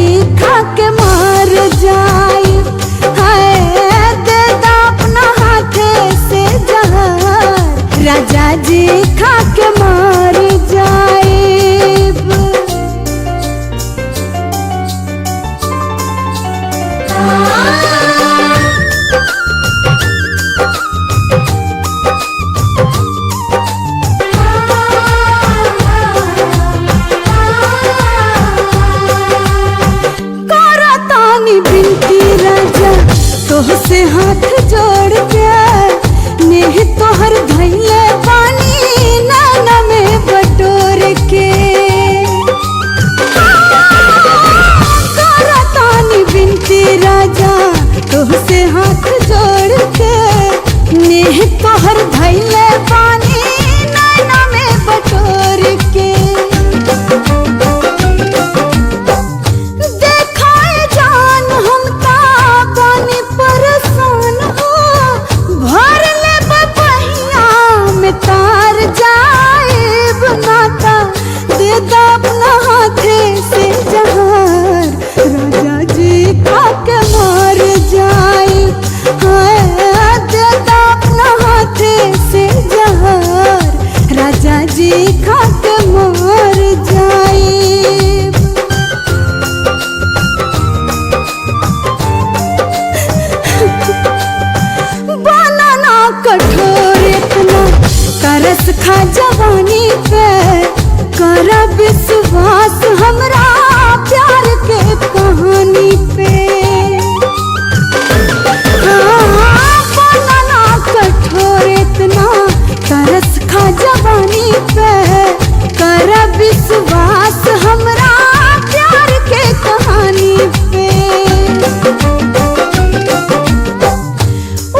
जी खा के मार जाए, हाय दे दा अपना हाथे से जहर, राजा जी खा के मार जाए। बिनती राजा तोहसे हाथ जोड़ के, नेह तोहर धैले पानी नाना में बटोर के। करतानी बिनती राजा तोहसे हाथ जोड़ के, नेह तोहर धैले पानी नाना में बटोर के। तार जाए बनाता दे दा अपना हाथे से जहर, राजा जी खा के मार जाए, हाय दे दा अपना हाथे से जहर, राजा जी खा के मार जाए। बनाना कठोर इतना तरस खा जवानी पे, कर विश्वास हमरा प्यार के कहानी पे। बनाना कठोर इतना तरस खा जवानी पे, कर विश्वास हमरा प्यार के कहानी पे।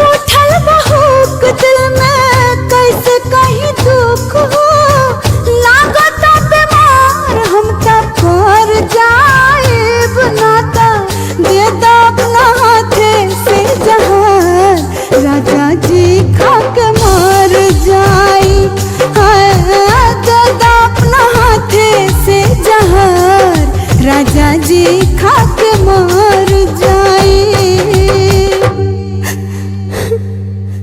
उठल बहुक दिल में कैसे कहीं दुख हो, लागत बीमार हम तब पर जाए बनाता दे दा अपना हाथे से जहर, राजा जी खा के मार जाए, हाय दे दा अपना हाथे से जहर, राजा जी खा